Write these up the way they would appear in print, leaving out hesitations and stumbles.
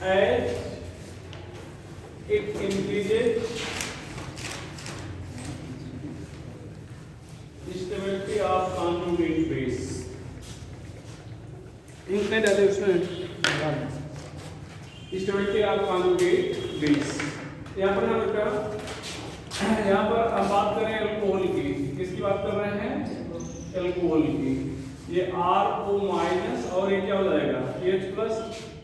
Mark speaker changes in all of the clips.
Speaker 1: as it increases stability of conjugate base। Ink नहीं डाले उसमें, स्टेबिलिटी ऑफ कॉन्जुगेट बेस। यहाँ पर ना बेटा, यहाँ पर हम बात करें अल्कोहल की, किसकी बात कर रहे हैं? अल्कोहल की। ये RO माइनस और ये क्या हो जाएगा H प्लस।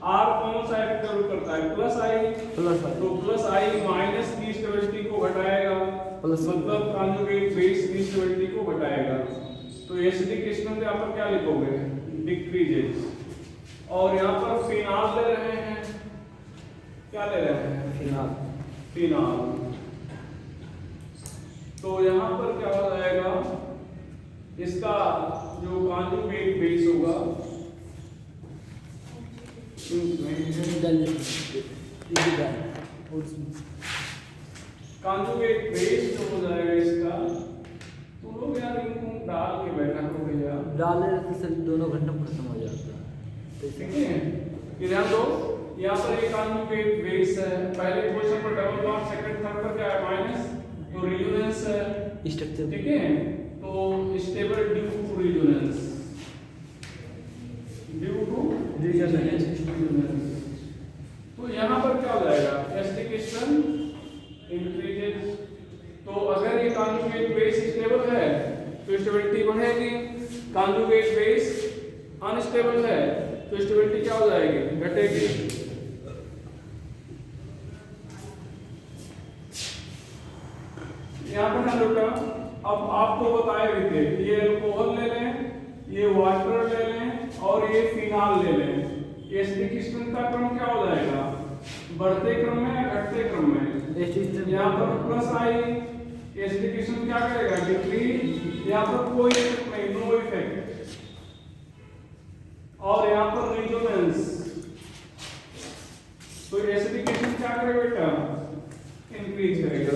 Speaker 1: R कौन सा इफेक्ट जरूर करता है? प्लस आई। तो प्लस आई माइनस की स्टेबिलिटी को घटाएगा, मतलब कॉन्जुगेट बेस की स्टेबिलिटी को घटाएगा। तो एसिडिक स्ट्रेंथ यहाँ पर क्या लिखोगे? डिक्रीजेस। और यहाँ पर फिनाल ले रहे हैं, क्या ले रहे हैं? फिनाल। तो यहाँ पर क्या हो जाएगा, इसका जो कॉन्जुगेट बेस होगा कॉन्जुगेट बेस जो हो जाएगा इसका, तो लोग यार इनको डाल के बैठा करो भैया,
Speaker 2: डाले तो सर 2 घंटे में खत्म हो जाता है।
Speaker 1: ठीक है, ये ध्यान दो। यहाँ पर एक कॉन्जुगेट बेस है, पहले पोजीशन पर डबल बॉन्ड, सेकंड थर्ड पर क्या है? माइनस। तो रेजोनेंस है
Speaker 2: स्ट्रक्चर,
Speaker 1: ठीक है। तो stable due to resonance, due to resonance. तो यहाँ पर क्या हो जाएगा? Acidic strength increases. तो अगर ये कॉन्जुगेट बेस स्टेबल है तो स्टेबिलिटी बढ़ेगी, कॉन्जुगेट बेस अनस्टेबल है तो स्टेबिलिटी क्या हो जाएगी? घटेगी। यहाँ पर ना बेटा, अब आपको बताए भी थे, ये अल्कोहल ले लें, ये वाटर ले लें और ये फिनाल ले लें। एसिडिक स्ट्रेंथ का क्रम क्या हो जाएगा? बढ़ते क्रम में या घटते क्रम में? यहाँ पर प्लस आई, एसिडिक स्ट्रेंथ क्या करेगा? डिक्रीज। यहाँ पर कोई इफेक्ट नहीं, नो इफेक्ट। और यहाँ पर रेजोनेंस, तो एसिडिक स्ट्रेंथ क्या करेगा बेटा? इंक्रीज करेगा।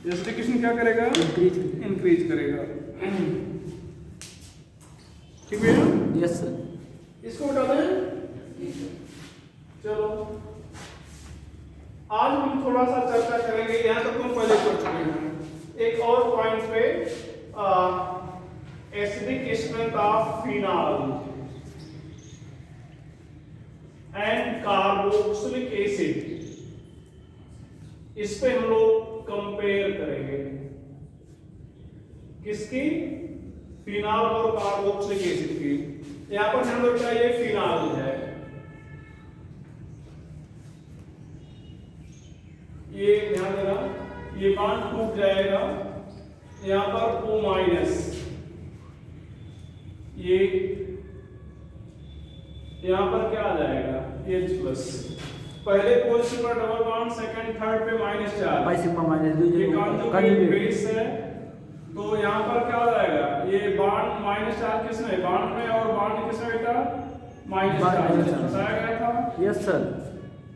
Speaker 1: एसिडिक स्ट्रेंथ क्या करेगा? इंक्रीज करेगा। ठीक है?
Speaker 2: Yes sir.
Speaker 1: इसको उठा दें। चलो आज हम थोड़ा सा चर्चा करेंगे, यहाँ तक तुम पहले कर चुके हैं। एक और पॉइंट पे, acidic strength of phenol and carboxylic acid, इस पे हम लोग कंपेयर करेंगे। किसकी? फिनाल और कार्बोक्सिलिक एसिड की। यहाँ पर हम लोग का ये फिनाल है, ये ध्यान देना, ये बॉन्ड टूट जाएगा, यहाँ पर O माइनस, ये यहाँ पर क्या आ जाएगा? H plus. पहले पोजीशन पर डबल बॉन्ड, सेकंड थर्ड पे minus charge,
Speaker 2: pi sigma minus
Speaker 1: ये कॉन्जुगेट बेस है। तो यहाँ पर क्या हो जाएगा? ये बॉन्ड माइनस चार्ज किसमें? बॉन्ड में। और बॉन्ड किसमें बेटा? माइनस चार्ज बताया गया था।
Speaker 2: Yes sir.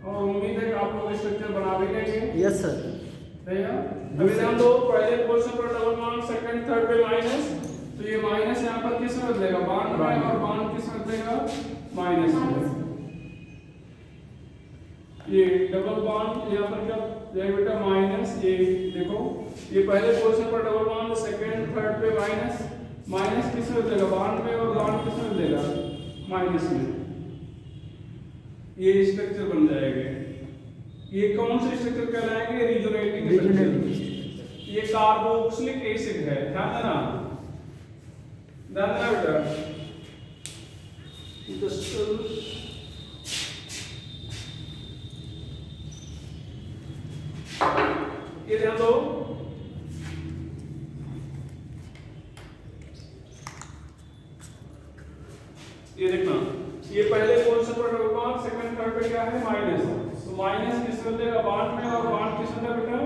Speaker 1: और उम्मीद है कि आप लोग स्ट्रक्चर बना भी लेंगे।
Speaker 2: Yes sir.
Speaker 1: अभी ध्यान दो, पहले पोजीशन पर डबल बॉन्ड, सेकंड थर्ड पे माइनस, तो ये माइनस यहाँ पर किस में बदलेगा? बॉन्ड में। और बॉन्ड किस में बदलेगा? माइनस में। ये डबल बॉन्ड यहाँ पर क्या जाएगा बेटा? माइनस। ये देखो, ये पहले पोजीशन पर डबल बॉन्ड, सेकंड थर्ड पे माइनस, माइनस किस में बदलेगा? बॉन्ड में। और बॉन्ड किस में बदलेगा? माइनस में। ये स्ट्रक्चर बन जाएगा। ये कौन से स्ट्रक्चर कहलाएंगे? Resonating structure. ये कार्बोक्सिलिक एसिड है, ध्यान देना, ध्यान देना बेटा। ये ध्यान दो, ये देखना, ये पहले पोजीशन पर डबल बॉन्ड, सेकंड थर्ड पे क्या है? माइनस। तो माइनस किस में देगा? बॉन्ड में। और बॉन्ड किस में बेटा?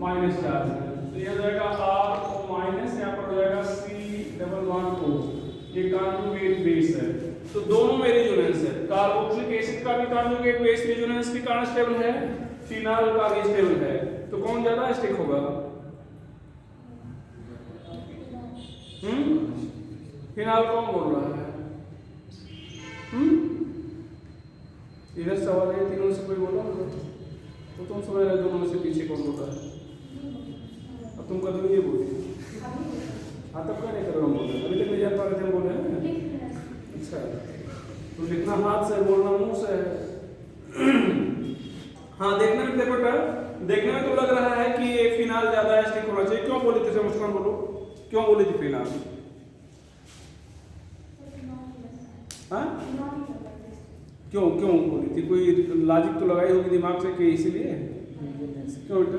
Speaker 1: माइनस चार्ज में। तो ये हो जाएगा R माइनस, यहाँ पर हो जाएगा C डबल बॉन्ड O। ये कॉन्जुगेट बेस है, तो दोनों में रेजोनेंस है। कार्बोक्सिलिक एसिड का भी कॉन्जुगेट बेस रेजोनेंस के कारण स्टेबल है, फिनाल का भी स्टेबल है। तो कौन ज्यादा स्टिक होगा? फिनाल कौन बोल रहा है? इधर सवाल है, तीनों में से कोई बोला होगा तो तुम समझ रहे दोनों में से पीछे कौन बोला है। अब तुम कदम ये बोली। हाँ तब क्या नहीं कर रहा हूँ बोले, अभी तक नहीं जान पा रहे थे हम बोले हैं। अच्छा तो लिखना हाथ से, बोलना मुंह से है। हाँ देखने में देखो बेटा, देखने में तो लग रहा है कि ये फिनाल ज्यादा एसिडिक होना चाहिए। क्यों बोली थी मुस्कान, बोलो क्यों बोली थी फिनाल? हाँ क्यों क्यों बोली थी? कोई लॉजिक तो लगाई होगी दिमाग से कि इसीलिए। क्यों बेटा?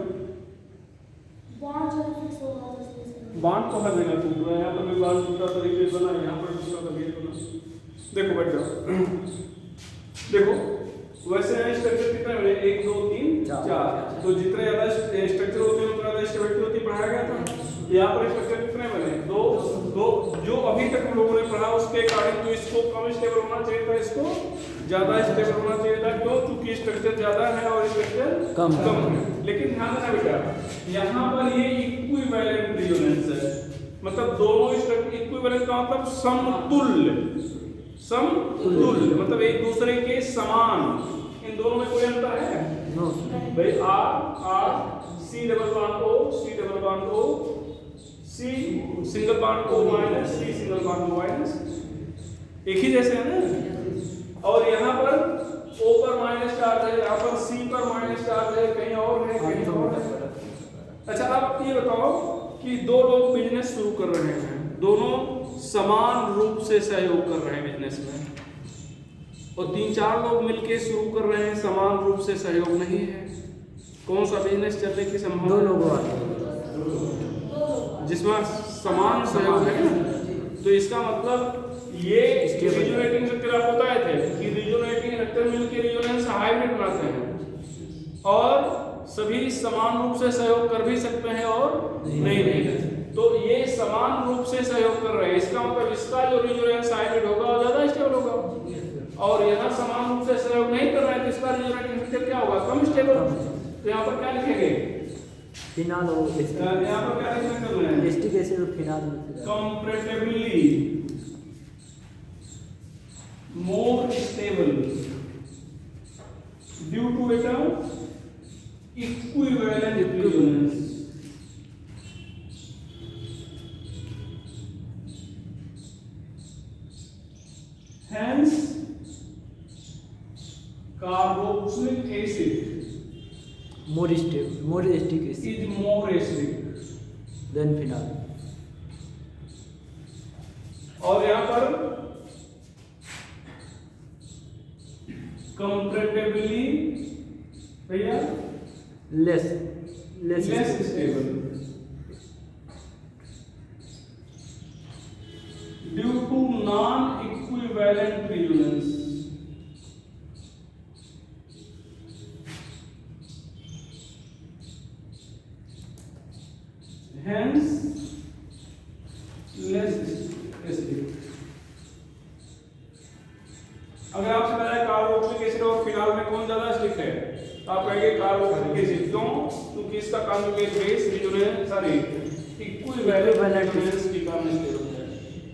Speaker 1: बांध तो हर जगह टूट रहा है, यहाँ पर भी बांध टूटा तो एक बना, यहाँ पर टूटा तो एक बना। देखो बैठ जाओ, देखो वैसे स्ट्रक्चर कितने बने? 1 2 3 4। तो जितने ज्यादा स्ट्रक्चर होते हैं उतना ज्यादा स्टेबिलिटी होती है, पढ़ाया गया था। यहाँ पर स्ट्रक्चर कितने बने? 2 2। जो अभी तक हम लोगों ने पढ़ा उसके अकॉर्डिंग तो इसको कम स्टेबल होना चाहिए था, इसको ज्यादा स्टेबल होना चाहिए था। क्यों? क्योंकि स्ट्रक्चर ज्यादा है और स्ट्रक्चर कम है। लेकिन ध्यान देना बेटा, यहाँ पर ये इक्विवेलेंट रेजोनेंस है, मतलब दोनों स्ट्रक्चर इक्विवेलेंट का मतलब समतुल्य, समतुल्य मतलब एक दूसरे के समान। इन दोनों में कोई अंतर है? नो भाई। R C double bond O, C double bond O, C single bond O minus, C single bond O minus, एक ही जैसे है ना। और यहाँ पर O पर माइनस चार्ज है, यहाँ पर C पर माइनस चार्ज है, कहीं और है, कहीं और है। अच्छा आप ये बताओ कि दो लोग बिजनेस शुरू कर रहे हैं, दोनों समान रूप से सहयोग कर रहे हैं बिजनेस में, और 3-4 लोग मिलके शुरू कर रहे हैं, समान रूप से सहयोग नहीं है। कौन सा बिजनेस चलने की संभावना?
Speaker 2: 2 लोगों
Speaker 1: जिसमें समान सहयोग है ना, तो इसका मतलब ये रिजोनेटिंग स्ट्रक्चर आपको बताए थे कि रिजोनेटिंग स्ट्रक्चर मिलकर रिजोनेंस हाइब्रिड बनाते हैं और सभी समान रूप से सहयोग कर भी सकते हैं और नहीं। तो ये समान रूप से सहयोग कर रहे हैं, इसका मतलब इसका जो रिजोनेंस हाइब्रिड होगा वो ज्यादा स्टेबल होगा, और यहाँ समान रूप से सहयोग नहीं कर रहा है तो इसका रिजोनेटिंग स्ट्रक्चर क्या होगा? कम स्टेबल। तो यहाँ पर क्या लिखेंगे?
Speaker 2: फिनाल हो,
Speaker 1: यहाँ पर क्या लिखना है?
Speaker 2: एसिटिक एसिड और phenol
Speaker 1: comparatively more stable due to a equivalent resonance. Hence, carboxylic acid
Speaker 2: more stable, more acidic acid
Speaker 1: is more acidic
Speaker 2: than phenol.
Speaker 1: और यहाँ पर comparatively भैया
Speaker 2: less
Speaker 1: stable due to non-equivalent resonance. Hence, less acidic. अगर आपसे बताया carboxylic acid और phenol में कौन ज्यादा एसिडिक है, तो आप कहेंगे कार्बोक्सिलिक एसिड। क्यों? क्योंकि इसका conjugate base resonance equivalent resonance के कारण स्टेबल है।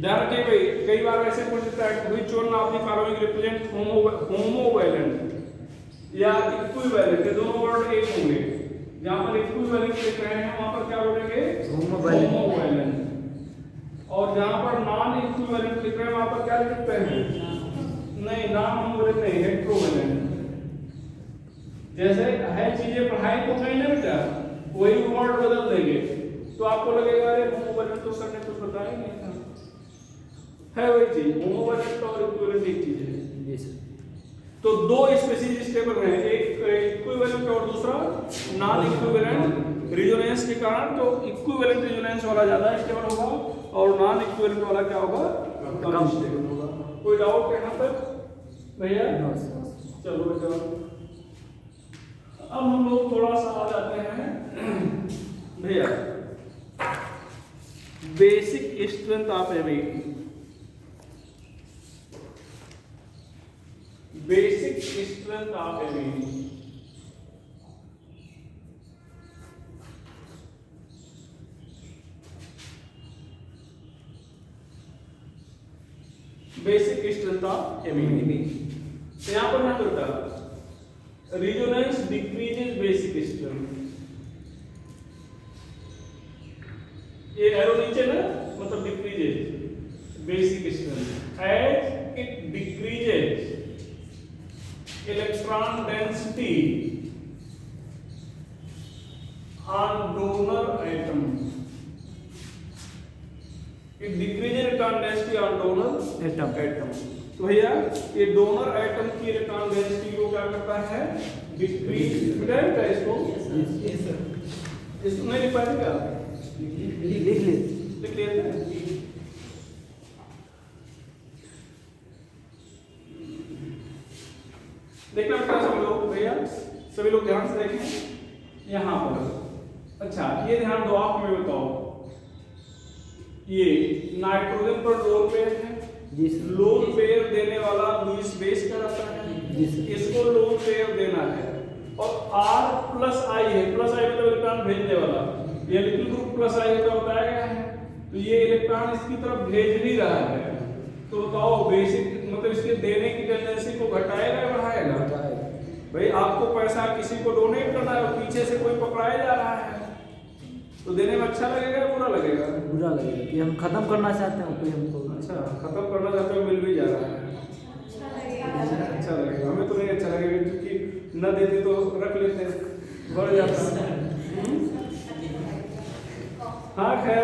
Speaker 1: ध्यान रखिए भाई, कई बार ऐसे पूछ लेता है which one of the following represent homovalent या इक्विवेलेंट, ये दोनों वर्ड एक होंगे। जहां पर इक्विवेलेंट लिख रहे हैं वहां पर क्या बोलेंगे? होमोवैलेंट। और जहां पर नॉन इक्विवेलेंट लिख रहे हैं वहां पर क्या लिखते हैं? नहीं, नाम हम बोले नहीं, हेट्रोवेलेंट। जैसे है चीजें पढ़ाई तो कहीं ना बेटा, वही वर्ड बदल देंगे तो आपको लगेगा अरे होमोवैलेंट तो सर ने कुछ बताया नहीं था। है वही चीज, होमोवैलेंट और इक्विवेलेंट एक चीज है। तो दो स्पीशीज स्टेबल हैं, एक इक्विवेलेंट और दूसरा नॉन इक्विवेलेंट रेजोनेंस के कारण। तो इक्विवेलेंट रेजोनेंस वाला ज्यादा स्टेबल होगा और नॉन इक्विवेलेंट वाला क्या होगा? कम स्टेबल होगा। कोई डाउट यहाँ तक भैया? चलो बेटा, अब हम लोग थोड़ा सा आ जाते हैं भैया basic strength of amine. Basic strength of amine basic strength of amine तो यहाँ पर ना बेटा रेजोनेंस डिक्रीजेस बेसिक स्ट्रेंथ, ये एरो नीचे ना मतलब decreases basic strength as it decreases electron density on donor atom, it decreases electron density on donor
Speaker 2: atom.
Speaker 1: तो भैया ये डोनर एटम की इलेक्ट्रॉन डेंसिटी को क्या करता है, डिक्रीज करता है। इसको नहीं लिख पाएंगे क्या,
Speaker 2: लिख ले।
Speaker 1: लिख लेते हैं। देखना बेटा सब लोग, भैया सभी लोग ध्यान से देखें यहाँ पर। अच्छा ये ध्यान दो, आप हमें बताओ, ये नाइट्रोजन पर लोन पेयर है, लोन पेयर देने वाला लुईस बेस का रहता है, इसको लोन पेयर देना है और R प्लस आई है, प्लस आई मतलब इलेक्ट्रॉन भेजने वाला, ये लिटिल ग्रुप प्लस आई का बताया गया है, तो ये इलेक्ट्रॉन इसकी तरफ भेज भी रहा है। तो बताओ बेसिक मतलब इसके देने की टेंडेंसी को घटाएगा या बढ़ाएगा? भाई आपको पैसा किसी को डोनेट करना है और पीछे से कोई पकड़ाया जा रहा है तो देने में अच्छा लगेगा या बुरा लगेगा?
Speaker 2: बुरा लगेगा कि हम खत्म करना चाहते हैं कोई हमको।
Speaker 1: अच्छा खत्म करना चाहते हो, मिल भी जा रहा है, अच्छा लगेगा। हमें तो नहीं अच्छा लगेगा क्योंकि न देते तो रख लेते हैं, बढ़ जाता है। हाँ खैर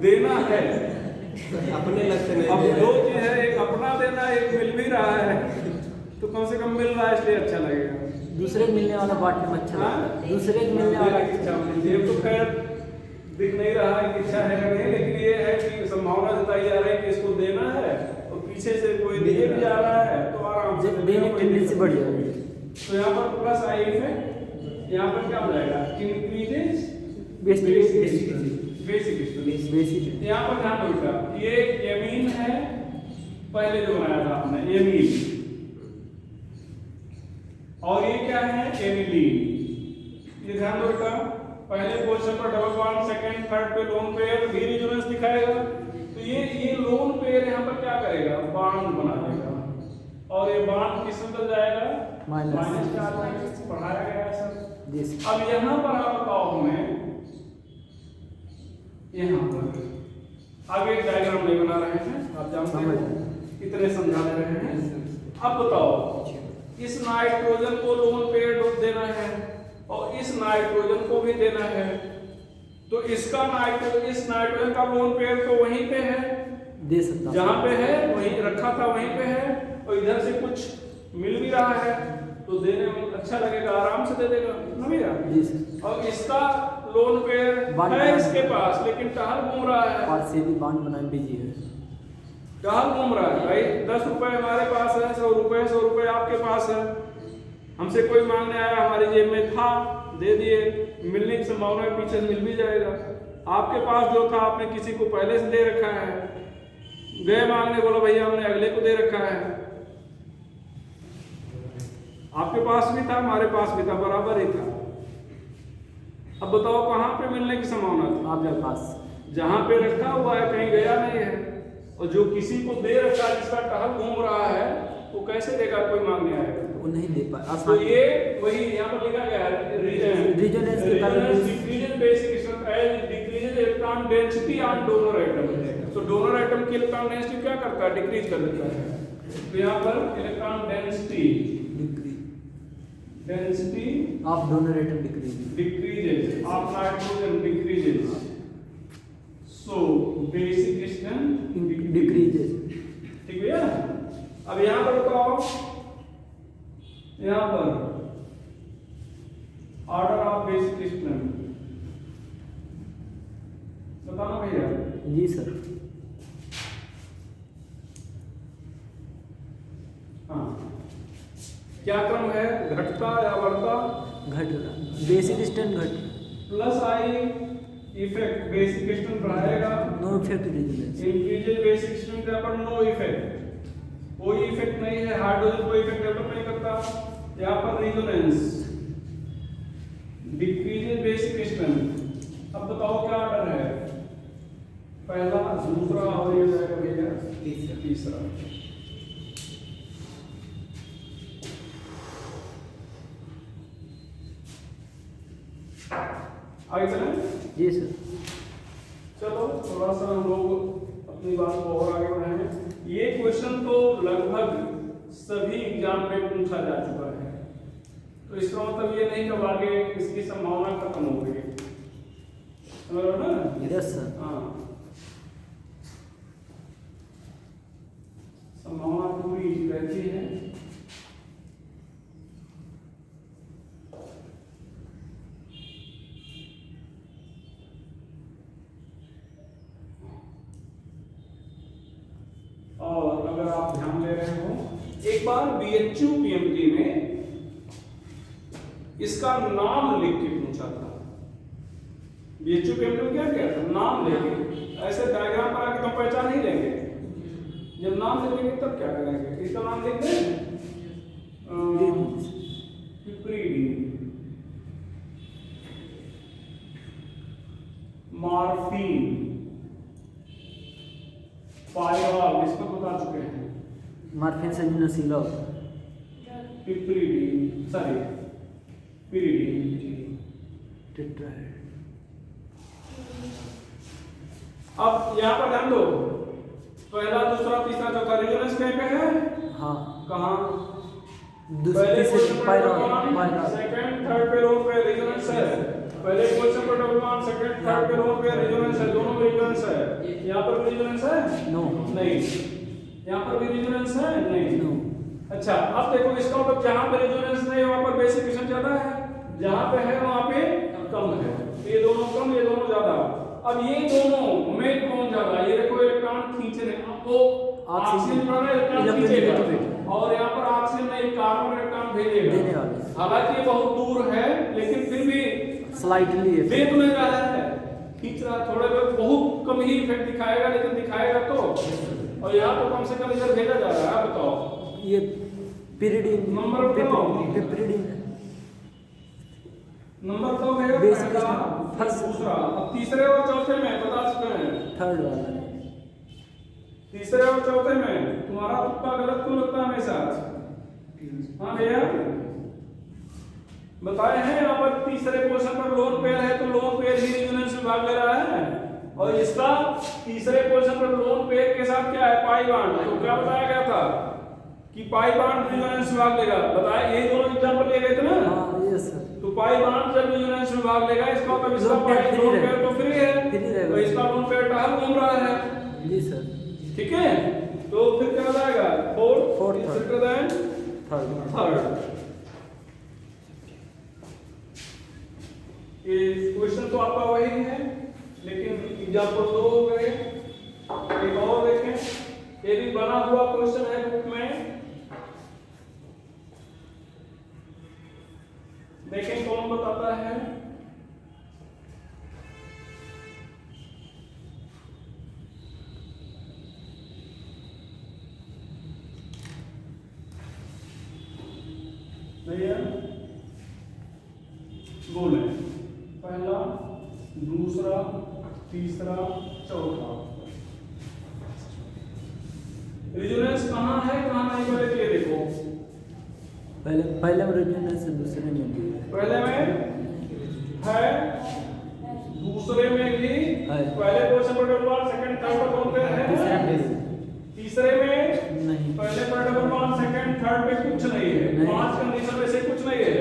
Speaker 1: देना है
Speaker 3: अपने लगते नहीं।
Speaker 1: अब दो चीज है, एक अपना देना, एक मिल भी रहा है, तो कम से कम मिल रहा है इसलिए अच्छा लगेगा।
Speaker 2: दूसरे को मिलने वाला बांटने में अच्छा लगता है। दूसरे को मिलने वाला
Speaker 1: की इच्छा होनी चाहिए। तो खैर दिख नहीं रहा है कि इच्छा है या नहीं, लेकिन ये है कि संभावना जताई जा रही है कि इसको देना है और पीछे से कोई दिए भी जा रहा है तो आराम से
Speaker 2: देने की टेंडेंसी बढ़ जाएगी।
Speaker 1: तो यहाँ पर प्लस आई है, यहाँ पर क्या हो जाएगा, इंक्रीजेस
Speaker 2: बेसिक
Speaker 1: बेसिक। यहाँ पर ध्यान दो, ये एमीन है, पहले जो बनाया था आपने एमीन, और ये क्या है एमिलीन। ये ध्यान दो बेटा, पहले पोजीशन पर डबल बॉन्ड, सेकंड थर्ड पे लोन पेयर भी रेजोनेंस दिखाएगा। तो ये लोन पेयर यहाँ पर क्या करेगा, बॉन्ड बना देगा और ये बॉन्ड किस अंदर जाएगा, माइनस चार्ज पढ़ाया गया है सर। अब यहाँ पर आप बताओ हमें, यहाँ पर आगे डायग्राम नहीं बना रहे हैं, आप जानते हैं इतने समझा दे रहे हैं। अब बताओ इस नाइट्रोजन को लोन पेयर देना है और इस नाइट्रोजन को भी देना है, तो इसका नाइट्रोजन, इस नाइट्रोजन का लोन पेयर तो वहीं पे है,
Speaker 2: दे सकता
Speaker 1: जहां पे है वहीं रखा था वहीं पे है, और इधर से कुछ मिल भी रहा है तो देने में अच्छा लगेगा, आराम से दे देगा ना भैया। और इसका लोन पेयर है इसके पास, लेकिन टहल घूम रहा है,
Speaker 2: और से भी बांड बनाने बिजी है,
Speaker 1: टहल घूम रहा है। भाई 10 रुपए हमारे पास है, 100 रुपए आपके पास है, हमसे कोई मांगने आया, हमारी जेब में था, दे दिए, मिलने की संभावना है पीछे से मिल भी जाएगा। आपके पास जो था आपने किसी को पहले से दे रखा है, गए मांगने, बोला भैया हमने अगले को दे रखा है, आपके पास भी था हमारे पास भी था, बराबर ही था। अब बताओ कहाँ पे मिलने की संभावना थी,
Speaker 2: आपके पास
Speaker 1: जहां पे रखा हुआ है, कहीं गया नहीं है, और जो किसी को दे रखा है, जिसका टहल घूम रहा है, वो कैसे देगा, कोई मांगने आएगा
Speaker 2: वो नहीं दे पाए।
Speaker 1: तो ये वही यहाँ पर लिखा गया है,
Speaker 2: रेजोनेंस के कारण
Speaker 1: decreases basic strength as decreases electron density on donor atom. तो डोनर एटम की इलेक्ट्रॉन डेंसिटी क्या करता है, डिक्रीज कर देता है। तो यहाँ पर electron density
Speaker 2: of donor atom
Speaker 1: decreases of nitrogen decreases, so basic strength
Speaker 2: decreases.
Speaker 1: ठीक है। अब यहाँ पर बताओ, यहाँ पर ऑर्डर ऑफ बेसिक स्ट्रेंथ बताना भैया।
Speaker 2: जी सर।
Speaker 1: हाँ क्या क्रम है, घटता या बढ़ता?
Speaker 2: घट रहा, बेसिक स्ट्रेंथ घट,
Speaker 1: plus I effect basic strength बढ़ाएगा,
Speaker 2: no effect resonance.
Speaker 1: Increases basic strength यहाँ पर नो इफेक्ट, कोई इफेक्ट नहीं है, हाइड्रोजन कोई इफेक्ट डेवलप नहीं करता। यहाँ पर रेजोनेंस डिक्रीजेस बेसिक स्ट्रेंथ। अब बताओ क्या ऑर्डर है, पहला, दूसरा और ये जाएगा भैया तीसरा। आगे चलें?
Speaker 2: जी सर।
Speaker 1: चलो थोड़ा सा हम लोग अपनी बात को और आगे बढ़ाएं। ये क्वेश्चन तो लगभग सभी एग्जाम में पूछा जा चुका है, तो इसका मतलब ये नहीं कि आगे इसकी संभावना खत्म हो गई, समझ रहे हो ना?
Speaker 2: Yes sir.
Speaker 1: हाँ, संभावना पूरी रहती है। और अगर आप ध्यान दे रहे हो, एक बार बीएचयू पीएमटी में इसका नाम लिख के पूछा था। बीएचयू पीएमटी में क्या किया था? नाम लेके, ऐसे डायग्राम बना के तो पहचान नहीं लेंगे। जब नाम लिखेंगे तब क्या करेंगे? इसका नाम लिख दें, पिप्रीडीन, मॉर्फिन, पायरॉल, इसको बता चुके हैं।
Speaker 2: मॉर्फिन से जो नशीला होता है।
Speaker 1: पिप्रीडीन, सॉरी पिरीडीन।
Speaker 2: टेट्राहेड्रल।
Speaker 1: अब यहाँ पर ध्यान दो, पहला दूसरा तीसरा चौथा रेजोनेंस कहीं पे है?
Speaker 2: हाँ।
Speaker 1: कहाँ?
Speaker 2: दूसरे तीसरे पायरॉल।
Speaker 1: सेकंड थर्ड पे लोन पे रेजोनेंस है। पहले क्वेश्चन पर डबल बॉन्ड, सेकंड थर्ड पे लोन पे रेजोनेंस है, दोनों में रेजोनेंस है। यहाँ पर भी रेजोनेंस है?
Speaker 2: नो।
Speaker 1: नहीं। यहाँ पर भी रेजोनेंस है? नहीं।
Speaker 2: नो।
Speaker 1: अच्छा, अब देखो इसका मतलब जहाँ पे रेजोनेंस नहीं वहाँ पर बेसिक क्वेश्चन ज्यादा है, जहाँ पे है वहाँ पे कम है। ये दोनों कम, ये दोनों ज्यादा। अब ये दोनों में कौन ज्यादा? ये देखो इलेक्ट्रॉन खींचने, वो ऑक्सीजन वाला इलेक्ट्रॉन खींचेगा और यहाँ पर ऑक्सीजन नहीं, कार्बन इलेक्ट्रॉन भेजेगा। हालांकि ये बहुत दूर है, लेकिन फिर भी
Speaker 2: स्लाइटली
Speaker 1: दे तो नहीं रहा है, खींच रहा। थोड़े बहुत कम ही इफेक्ट दिखाएगा, लेकिन दिखाएगा तो। और यहाँ तो कम से कम इधर भेजा जा रहा है। बताओ
Speaker 2: ये पिरीडीन
Speaker 1: नंबर
Speaker 2: पिरीडीन
Speaker 1: नंबर तो है
Speaker 2: बेसिक
Speaker 1: फर्स्ट, दूसरा। अब तीसरे और चौथे में बता चुके हैं।
Speaker 2: थर्ड वाला।
Speaker 1: तीसरे और चौथे में तुम्हारा तुक्का गलत क्यों लगता है हमेशा? हाँ भैया बताए हैं, यहाँ पर तीसरे पोर्शन पर लोन पेयर है तो लोन पेयर ही रेजोनेंस में भाग ले रहा है, और इसका तीसरे पोर्शन पर लोन पेयर के साथ क्या है? Pi bond. तो क्या बताया गया था कि पाई बॉन्ड रेजोनेंस में भाग लेगा? बताया, यही दोनों एग्जांपल लिए गए थे ना?
Speaker 2: हाँ यस सर।
Speaker 1: तो पाई बॉन्ड जब रेजोनेंस में भाग लेगा, इसका मतलब इसका पाई लोन पेयर तो फ्री है, तो इसका लोन पेयर टहल घूम रहा है।
Speaker 2: जी सर।
Speaker 1: ठीक है, तो फिर क्या हो जाएगा? Fourth
Speaker 2: Fourth,
Speaker 1: greater than third. ये क्वेश्चन तो आपका वही है, लेकिन एग्जांपल दो हो गए। एक और देखें, ये भी बना हुआ क्वेश्चन है बुक में, देखें कौन बताता है। भैया बोले, पहला दूसरा तीसरा चौथा रेजोनेंस कहाँ है कहाँ नहीं? पहले ये देखो,
Speaker 2: पहले में रेजोनेंस से दूसरे में भी
Speaker 1: पहले में है, दूसरे में भी
Speaker 2: है।
Speaker 1: पहले क्वेश्चन पर डबल बॉन्ड, सेकंड थर्ड पर कौन पे है? तीसरे में
Speaker 2: नहीं।
Speaker 1: पहले पर डबल बॉन्ड, सेकंड थर्ड पे कुछ नहीं है। पांच कंडीशन में से कुछ नहीं है।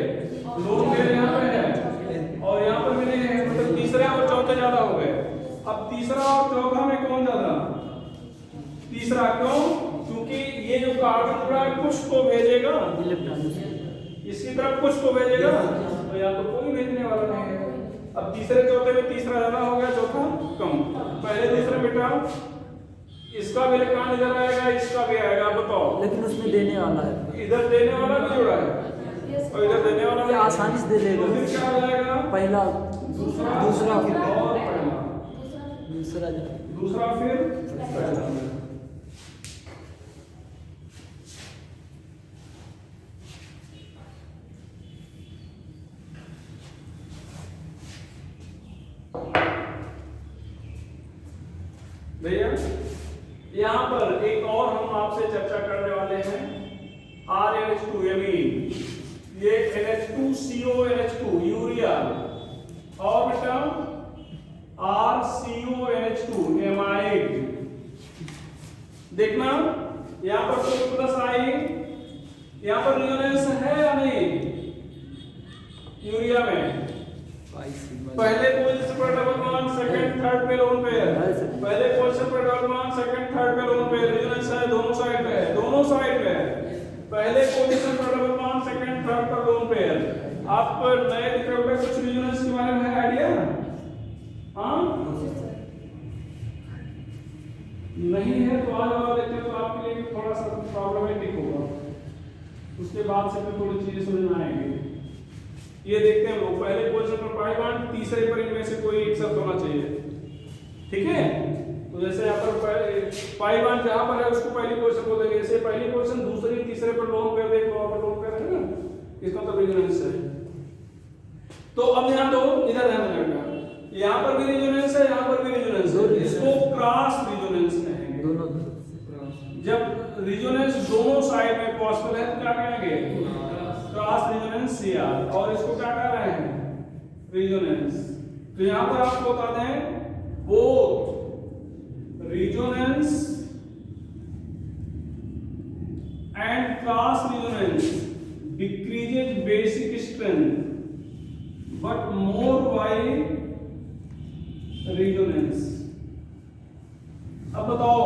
Speaker 1: लोन पेयर यहाँ पे है और यहाँ पर भी नहीं है, मतलब तीसरे और चौथे ज्यादा हो गए। अब तीसरा और चौथा में कौन ज्यादा? तीसरा। क्यों? क्योंकि ये जो कार्बन जुड़ा है कुछ को भेजेगा
Speaker 2: इलेक्ट्रॉन,
Speaker 1: इसकी तरफ कुछ को भेजेगा, तो यहाँ तो कोई भेजने वाला नहीं है। अब तीसरे चौथे में तीसरा ज्यादा हो गया, चौथा कम। पहले दूसरे बेटा इसका भी इलेक्ट्रॉन इधर आएगा, इसका भी आएगा। बताओ,
Speaker 2: लेकिन उसमें देने वाला है,
Speaker 1: इधर देने वाला भी जुड़ा है और इधर देने वाला
Speaker 2: ये आसानी से दे लेगा।
Speaker 1: तो फिर क्या हो जाएगा?
Speaker 2: पहला
Speaker 1: दूसरा
Speaker 2: दूसरा
Speaker 1: और पहला,
Speaker 2: दूसरा
Speaker 1: फिर पहला। भैया यहाँ पर एक और हम आपसे चर्चा करने वाले हैं, RNH2 एमीन। ये NH2CO NH2 यूरिया, और बेटा RCONH2 एमाइड। देखना यहां पर तो प्लस आई, यहां पर रिजोनेंस है या नहीं यूरिया में? पहले पोजीशन पर डबल बॉन्ड, सेकंड थर्ड पे लोन पेयर, पहले पोजीशन पर डबल बॉन्ड, सेकंड थर्ड पे लोन पेयर, रिजोनेंस है दोनों साइड पे है, दोनों साइड पे है। पहले पोजीशन पर डबल बॉन्ड, सेकंड थर्ड पर लोन पेयर। आप नए लिखे हुए कुछ रिजोनेंस के बारे में है आइडिया? हाँ नहीं है तो आज वाला देखते हैं तो आपके लिए थोड़ा सा प्रॉब्लमेटिक होगा, उसके बाद से फिर थोड़ी चीजें समझ में आएंगी। ये देखते हैं लोग पहले पोजीशन पर पाई बॉन्ड, तीसरे पर इनमें से कोई एक शब्द होना चाहिए, ठीक है? तो जैसे यहाँ पर पाई बॉन्ड जहां पर है उसको पहली पोजीशन को देंगे, जैसे पहली पोजीशन दूसरी तीसरे पर लोन पेयर देखो, वहां पर लोन पेयर है ना, इसका मतलब रिजोनेंस है। तो अब ध्यान दो, इधर ध्यान देना, यहाँ पर भी रिजोनेंस है, यहाँ पर भी रिजोनेंस है, इसको क्रॉस रिजोनेंस कहेंगे।
Speaker 2: दोनों
Speaker 1: जब रिजोनेंस दोनों साइड में पॉसिबल है तो क्या कहेंगे? Cross resonance CR। और इसको क्या कह रहे हैं? रिजोनेंस। तो यहां पर आपको बता दें both resonance and cross resonance decreases basic strength but more by resonance. अब बताओ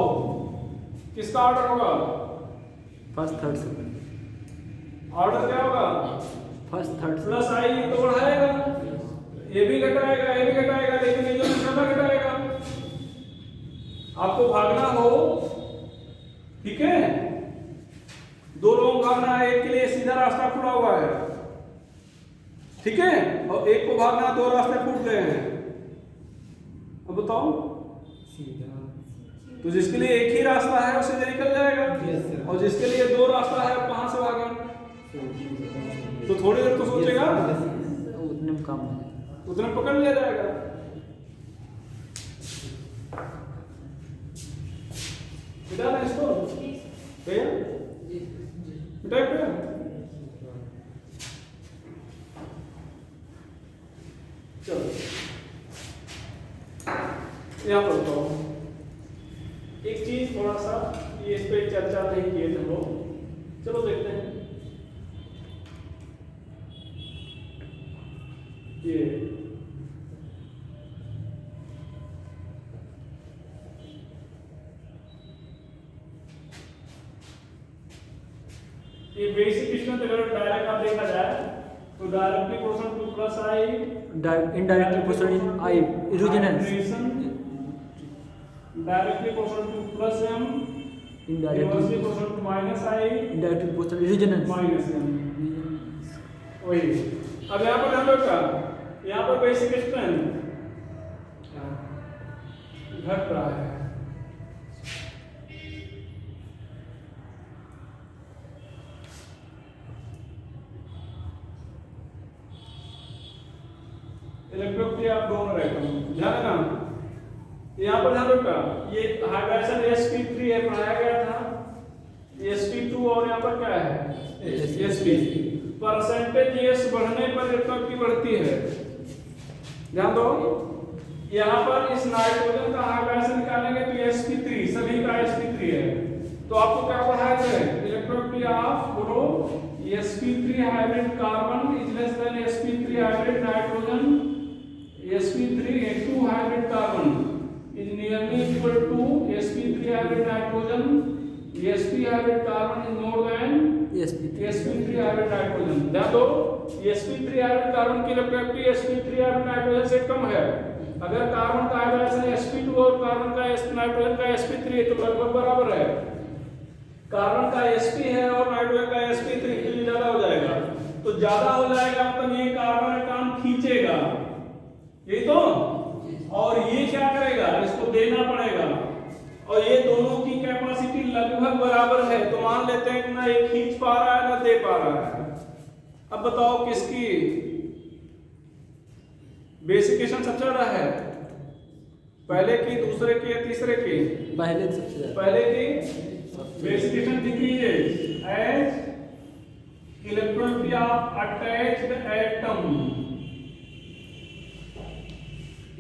Speaker 1: किसका ऑर्डर होगा?
Speaker 2: First third second.
Speaker 1: ऑर्डर क्या होगा?
Speaker 2: फर्स्ट थर्ड
Speaker 1: प्लस आई तो बढ़ाएगा, ये भी घटाएगा, ये भी घटाएगा, लेकिन ये जो निकलना घटाएगा। आपको भागना हो, ठीक है, दो लोगों को भागना है, एक के लिए सीधा रास्ता खुला हुआ है, ठीक है, और एक को भागना, दो रास्ते फूट गए हैं। अब बताओ, तो जिसके लिए एक ही रास्ता है उसे निकल जाएगा, और जिसके लिए दो रास्ता है कहां से भागे? तो थोड़ी देर तो सोचेगा,
Speaker 2: उतने में काम हो
Speaker 1: उतने पकड़ लिया जाएगा। मिटा दें इसको भैया, मिटाए भैया। चलो यहाँ पर तो एक चीज थोड़ा सा ये इस पे चर्चा नहीं किए थे लोग, चलो देखते हैं। ये बेसिक स्ट्रेंथ अगर डायरेक्ट आप देखा जाए तो directly proportional to plus I,
Speaker 2: indirectly proportional I resonance,
Speaker 1: directly proportional to plus m, inversely proportional to minus I,
Speaker 2: indirectly proportional resonance
Speaker 1: minus m। वही अब यहाँ पर हम लोग का यहाँ पर बेसिक स्ट्रेंथ घट रहा है, इलेक्ट्रोफिलिया आप दोनों रहते हैं, ध्यान ना। यहाँ पर ध्यान रखा, ये हाइड्रोजन sp3 है, पढ़ाया गया था, sp2 और यहाँ पर क्या है sp। परसेंटेज s बढ़ने पर इलेक्ट्रोफिलिया बढ़ती है, ध्यान दो। यहाँ पर इस नाइट्रोजन का हाइड्रोजन निकालेंगे तो sp3, सभी का sp3 है, तो आपको क्या पढ़ाया थे? इलेक्ट्रोफिलिया ऑफ बोलो sp3 hybrid carbon is less than sp3 hybrid nitrogen, sp3 hybrid carbon is nearly equal to sp3 hybrid nitrogen, sp hybrid carbon is more than sp3 hybrid nitrogen। ध्यान दो, sp3 hybrid carbon की इलेक्ट्रोफिलिटी sp3 hybrid nitrogen से कम है। अगर carbon का hydrogen sp2 और carbon का nitrogen का sp3 तो लगभग बराबर है। कार्बन का sp है और नाइट्रोजन का sp3 के लिए ज्यादा हो जाएगा, तो ज्यादा हो जाएगा मतलब ये कार्बन इलेक्ट्रॉन खींचेगा, यही तो, और ये क्या करेगा? इसको देना पड़ेगा, और ये दोनों की कैपेसिटी लगभग बराबर है, तो मान लेते हैं कि ना ये खींच पा रहा है ना दे पा रहा है। अब बताओ किसकी बेसिकेशन सबसे ज्यादा है? पहले की, दूसरे की या तीसरे की?
Speaker 2: पहले सबसे ज्यादा,
Speaker 1: पहले की बेसिकेशन decreases as electrophilia of attached atom.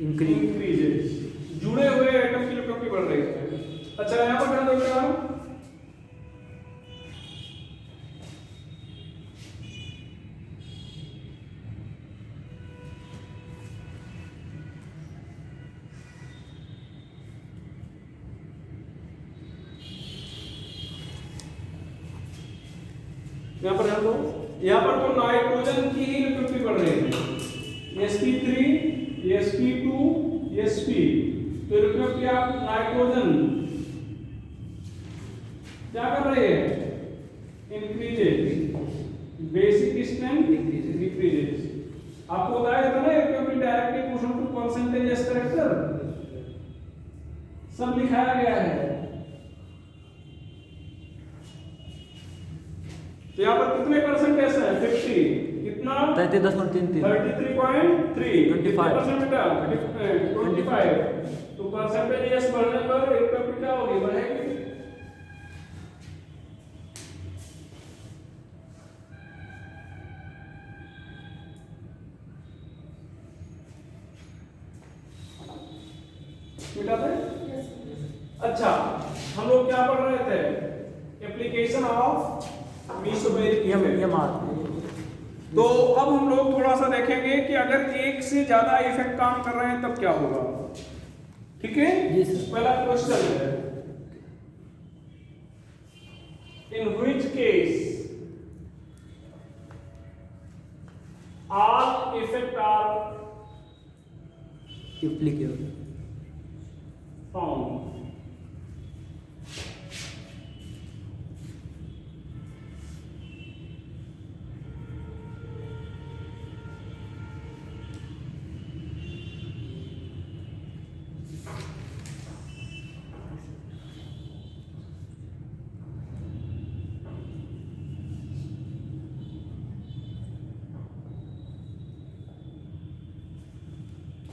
Speaker 1: Increases, जुड़े हुए एटम की इलेक्ट्रोनिटी बढ़ रही है। अच्छा यहाँ पर ध्यान दो बेटा, यहाँ पर ध्यान दो, यहाँ पर तो नाइट्रोजन की ही इलेक्ट्रोनिटी बढ़ रही है, sp3 sp2 sp, तो इलेक्ट्रोनिटी आप नाइट्रोजन क्या कर रहे हैं, इंक्रीजेस, बेसिक स्ट्रेंथ डिक्रीजेस। आपको बताया था ना electronegativity directly proportional to percentage S character, सब लिखाया गया है। तो यहाँ पर कितने परसेंट ऐसा है, 50, कितना
Speaker 2: 33.33,
Speaker 1: 33.3,
Speaker 2: 25
Speaker 1: बेटा 25, तो परसेंटेज एस बढ़ने पर इलेक्ट्रोनिटी क्या होगी, बढ़ेगी। अच्छा हम लोग क्या पढ़ रहे थे, एप्लीकेशन ऑफ मेसोमेरिक इफेक्ट। तो अब हम लोग थोड़ा सा देखेंगे कि अगर एक से ज्यादा इफेक्ट काम कर रहे हैं तब क्या होगा, ठीक है। पहला क्वेश्चन है, in which case all effect are found.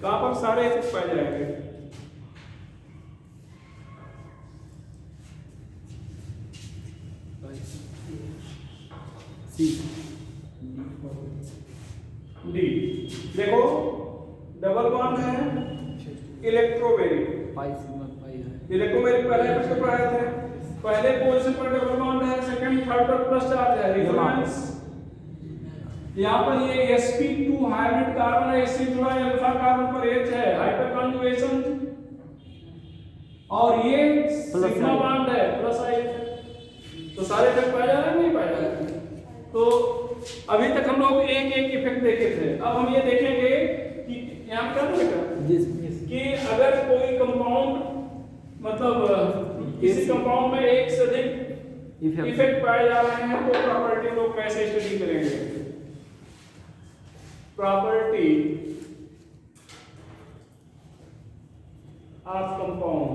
Speaker 1: कहां पर सारे इफेक्ट पाए जाएंगे, डी। देखो डबल बॉन्ड है, इलेक्ट्रोमेरिक, इलेक्ट्रोमेरिक पहले इफेक्ट पढ़ाए थे, पहले पोजीशन पर डबल बॉन्ड है, सेकंड थर्ड पर प्लस चार्ज है, रेजोनेंस। यहाँ पर ये sp2 हाइब्रिड कार्बन है, इससे जुड़ा अल्फा कार्बन पर H है, हाइपर कॉन्जुगेशन, और ये सिग्मा बॉन्ड है, प्लस I। तो सारे इफेक्ट पाए जा रहे हैं, नहीं पाए जा रहे। तो अभी तक हम लोग एक एक इफेक्ट देखे थे, अब हम ये देखेंगे कि यहाँ क्या देखेगा कि अगर कोई कंपाउंड मतलब किसी कंपाउंड में एक से अधिक इफेक्ट पाए जा रहे हैं तो प्रॉपर्टी लोग कैसे स्टडी करेंगे। Property of compound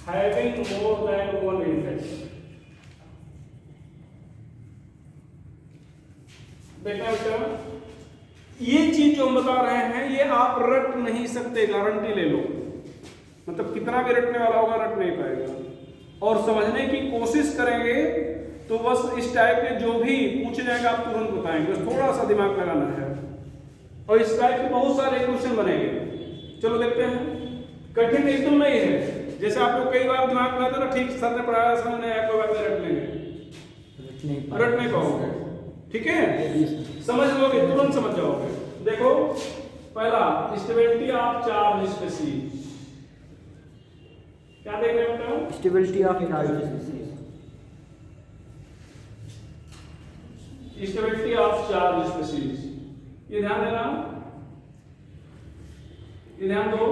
Speaker 1: having more than one effect. देखना बेटा, ये चीज जो हम बता रहे हैं ये आप रट नहीं सकते, गारंटी ले लो। मतलब कितना भी रटने वाला होगा रट नहीं पाएगा, और समझने की कोशिश करेंगे तो बस इस टाइप के जो भी पूछे जाएगा आप तुरंत बताएंगे, बस थोड़ा सा दिमाग लगाना है। और इस टाइप के बहुत सारे क्वेश्चन बनेंगे। चलो देखते हैं, कठिन एकदम नहीं है, जैसे आप लोग कई बार दिमाग लगाते ना, ठीक सर ने पढ़ाया समझ नहीं आया कोई बात नहीं, रट लेंगे, रट नहीं पाओगे, ठीक है, समझ लोगे, तुरंत समझ जाओगे। देखो पहला स्टेबिलिटी ऑफ चार्ज स्पीशीज, क्या देख रहे हो बेटा,
Speaker 2: stability of charge species,
Speaker 1: stability of charge species, ये ध्यान देना, ये ध्यान दो,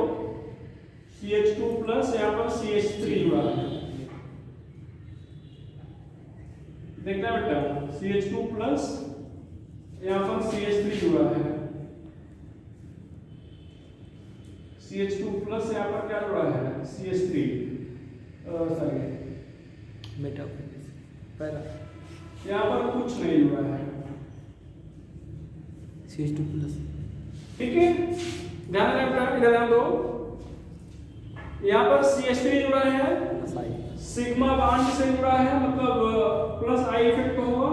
Speaker 1: CH2 प्लस यहाँ पर CH3 हुआ है, देखना बेटा, CH2 प्लस यहाँ पर CH3 जुड़ा है, CH2 प्लस यहाँ पर क्या जुड़ा है, CH3, सॉरी यहाँ पर कुछ नहीं जुड़ा है,
Speaker 2: CH2 प्लस,
Speaker 1: ठीक है, ध्यान रखना, इधर ध्यान दो, यहाँ पर CH3 जुड़ा है, सिग्मा बॉन्ड से जुड़ा है, मतलब प्लस I इफेक्ट होगा,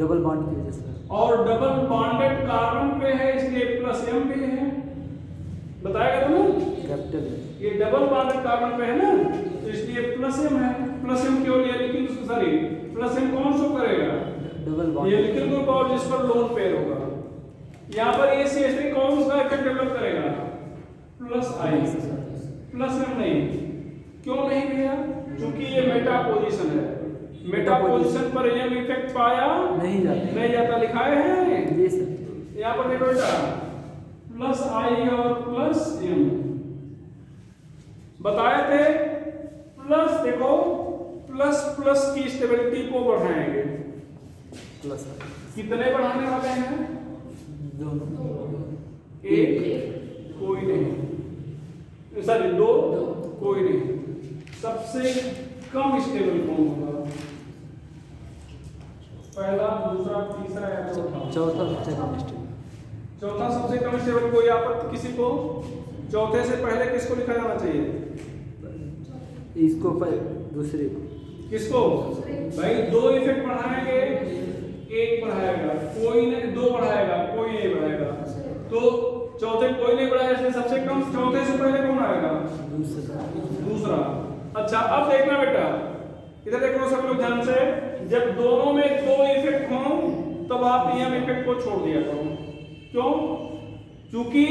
Speaker 2: डबल बॉन्ड की वजह से।
Speaker 1: और डबल बॉन्डेड कार्बन पे है इसलिए प्लस एम भी है, बताएगा तुम्हें।
Speaker 2: कैपिटल है।
Speaker 1: ये डबल बॉन्डेड कार्बन पे है ना, तो इसलिए प्लस एम है। प्लस एम क्यों लिया, लेकिन सॉरी प्लस एम कौन शो करेगा,
Speaker 2: डबल बॉन्ड।
Speaker 1: ये लिखित ग्रुप और जिस पर लोन पेयर होगा। यहाँ पर ये CH3 कौन उसका इफेक्ट डेवलप करेगा, प्लस आई, प्लस एम नहीं। क्यों नहीं भैया, क्योंकि ये मेटा पोजीशन है, मेटा पोजीशन पर एम इफेक्ट पाया नहीं जाता, लिखाए हैं
Speaker 2: जी सर।
Speaker 1: यहाँ पर देखो बेटा, प्लस आई और प्लस एम बताए थे। प्लस देखो, प्लस प्लस की स्टेबिलिटी को बढ़ाएंगे।
Speaker 2: प्लस
Speaker 1: कितने बढ़ाने वाले हैं,
Speaker 2: दोनों।
Speaker 1: एक कोई नहीं, सॉरी दो कोई नहीं। सबसे कम स्टेबल कौन होगा, पहला, दूसरा, तीसरा या चौथा।
Speaker 2: चौथा सबसे कम स्टेबल।
Speaker 1: चौथा सबसे कम स्टेबल। कोई आपत्ति किसी को, चौथे से पहले किसको लिखा जाना चाहिए,
Speaker 2: इसको दूसरे को।
Speaker 1: किसको भाई, दो इफेक्ट बढ़ाएंगे, एक बढ़ाएगा कोई नहीं, दो बढ़ाएगा कोई नहीं बढ़ाएगा, तो चौथे कोई नहीं बढ़ाएगा, इसलिए सबसे कम चौथे से पहले कौन आएगा, दूसरा। अच्छा अब देखना बेटा, इधर देखो सब लोग ध्यान से, जब दोनों में दो इफेक्ट हों तब आप एम इफेक्ट को छोड़ दिया करो। क्यों, क्योंकि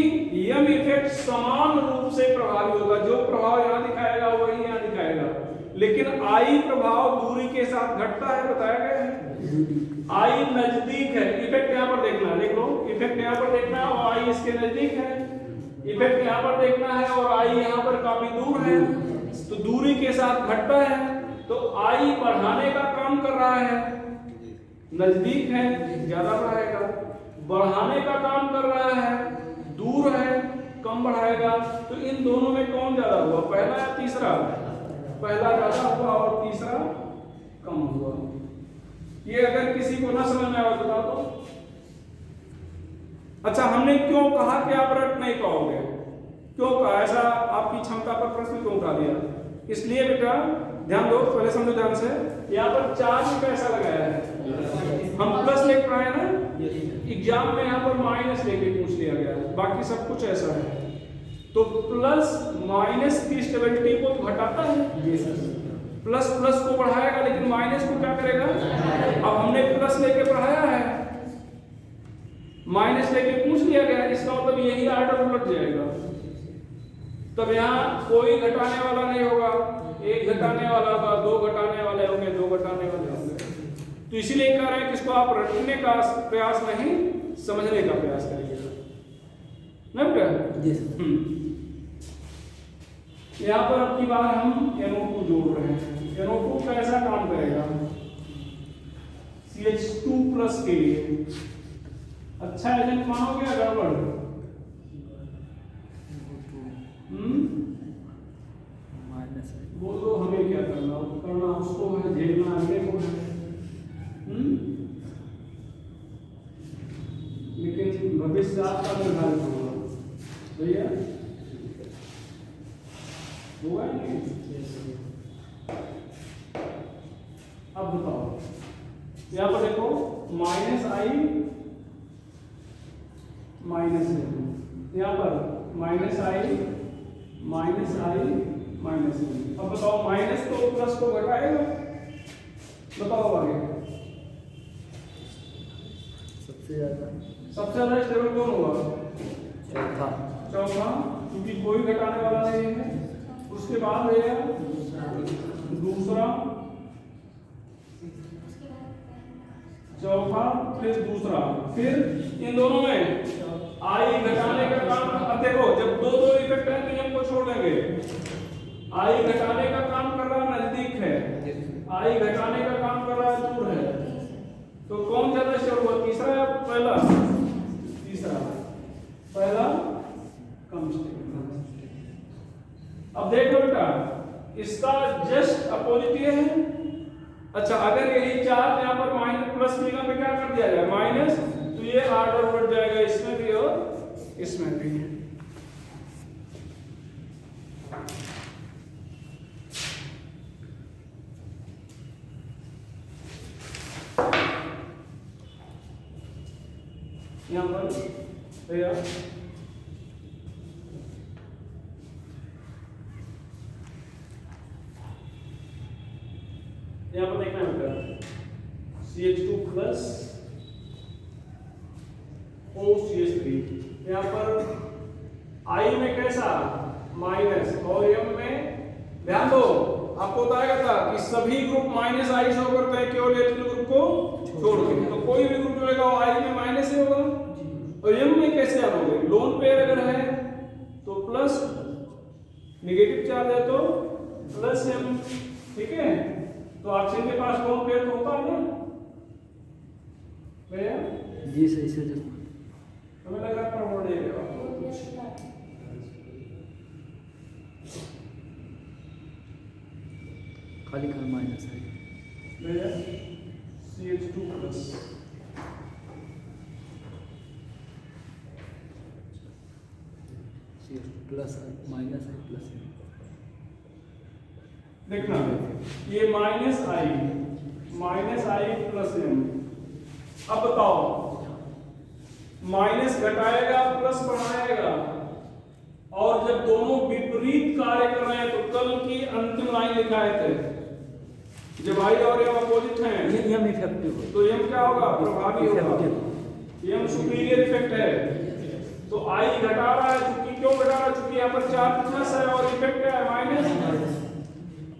Speaker 1: एम इफेक्ट समान रूप से प्रभावी होगा, जो प्रभाव यहाँ दिखाएगा वही यहाँ दिखाएगा, लेकिन आई प्रभाव दूरी के साथ घटता है, बताया गया है। आई नजदीक है, इफेक्ट यहाँ पर देखना है, देख लो इफेक्ट यहाँ पर देखना है और आई इसके नजदीक है, इफेक्ट यहाँ पर देखना है और आई यहाँ पर काफी दूर है, तो दूरी के साथ घटता है, तो आई बढ़ाने का काम कर रहा है, नजदीक है ज्यादा बढ़ाएगा, बढ़ाने का काम कर रहा है, दूर है कम बढ़ाएगा। तो इन दोनों में कौन ज्यादा हुआ, पहला या तीसरा, पहला ज्यादा हुआ और तीसरा कम हुआ। ये अगर किसी को ना समझ में आया तो बता दो। अच्छा हमने क्यों कहा कि आप रट नहीं पाओगे, क्यों कहा ऐसा, आपकी क्षमता पर प्रश्न क्यों उठा दिया, इसलिए बेटा ध्यान दो, पहले समझो ध्यान से। यहाँ पर चार्ज कैसा लगाया है, हम प्लस लेके आए ना, एग्जाम में यहाँ पर माइनस लेके पूछ लिया गया, बाकी सब कुछ ऐसा है, तो प्लस माइनस की स्टेबिलिटी को तो घटाता है, प्लस प्लस को बढ़ाएगा लेकिन माइनस को क्या करेगा। अब हमने प्लस लेके पढ़ाया है, माइनस लेके पूछ लिया गया, इसका मतलब यही आर्डर उलट जाएगा, तब यहाँ कोई घटाने वाला नहीं होगा, एक घटाने वाला होगा, दो घटाने वाले होंगे, दो घटाने वाले होंगे। तो इसीलिए कह रहे हैं कि इसको आप रटने का प्रयास नहीं, समझने का प्रयास करिएगा, नहीं बेटा। यहाँ पर अब की बार हम NO2 जोड़ रहे हैं। NO2 कैसा काम करेगा, CH2+ के लिए अच्छा एजेंट मानोगे या गड़बड़, बोलो हमें क्या करना, करना उसको है, झेलना अगले को है, लेकिन भविष्य आपका निर्धारित होगा भैया, हुआ नहीं। अब बताओ यहाँ पर देखो, माइनस आई माइनस, यहाँ पर माइनस आई माइनस आई माइनस। अब बताओ माइनस तो प्लस को घटाएगा, बताओ आगे।
Speaker 2: सबसे ज्यादा
Speaker 1: स्टेबल कौन हुआ, चौथा, क्योंकि कोई घटाने वाला नहीं है। उसके बाद है दूसरा, चौथा, फिर दूसरा, फिर इन दोनों में आई घटाने का काम। अब देखो जब दो दो इफेक्ट है तो इनको छोड़ देंगे, आई घटाने का काम कर रहा है नजदीक है, आई घटाने का काम कर रहा है दूर है, तो कौन ज्यादा स्टेबल हुआ, तीसरा या पहला, तीसरा, पहला कम स्टेबल। अब देख लो बेटा, इसका जस्ट अपोजिट ये है। अच्छा अगर यही चार्ज यहाँ पर माइनस प्लस मिलेगा तो क्या कर दिया जाए माइनस, तो ये आर्डर बढ़ जाएगा इसमें भी और इसमें भी। यहाँ पर भैया यहाँ पर देखना बेटा CH2 प्लस OCH3 यहाँ पर I में कैसा माइनस और M में ध्यान दो आपको बताया था कि सभी ग्रुप माइनस आई शो करते हैं केवल एल्किल ग्रुप को छोड़ के। तो कोई भी ग्रुप मिलेगा वो आई में माइनस ही होगा और एम में कैसे आओगे लोन पेयर अगर है तो प्लस नेगेटिव चार्ज है तो प्लस एम ठीक है। तो ऑक्सीजन के पास लोन पेयर तो होता है ना भैया
Speaker 2: जी सही से
Speaker 1: हमें लग रहा है प्रॉब्लम नहीं है
Speaker 2: खाली कर माइनस है
Speaker 1: भैया CH2 प्लस
Speaker 2: प्लस माइनस है प्लस है
Speaker 1: देखना ये माइनस आई प्लस एम। अब बताओ माइनस घटाएगा प्लस बढ़ाएगा और जब दोनों विपरीत कार्य कर रहे हैं तो कल की अंतिम लाइन लिखाए थे जब आई और एम अपोजिट हैं
Speaker 2: ये एम इफेक्टिव हो
Speaker 1: तो एम क्या होगा प्रभावी होगा एम सुपीरियर इफेक्ट है। तो आई घटा रहा है चूंकि क्यों घटा रहा है चूंकि यहाँ पर चार्ज प्लस है और इफेक्ट क्या है माइनस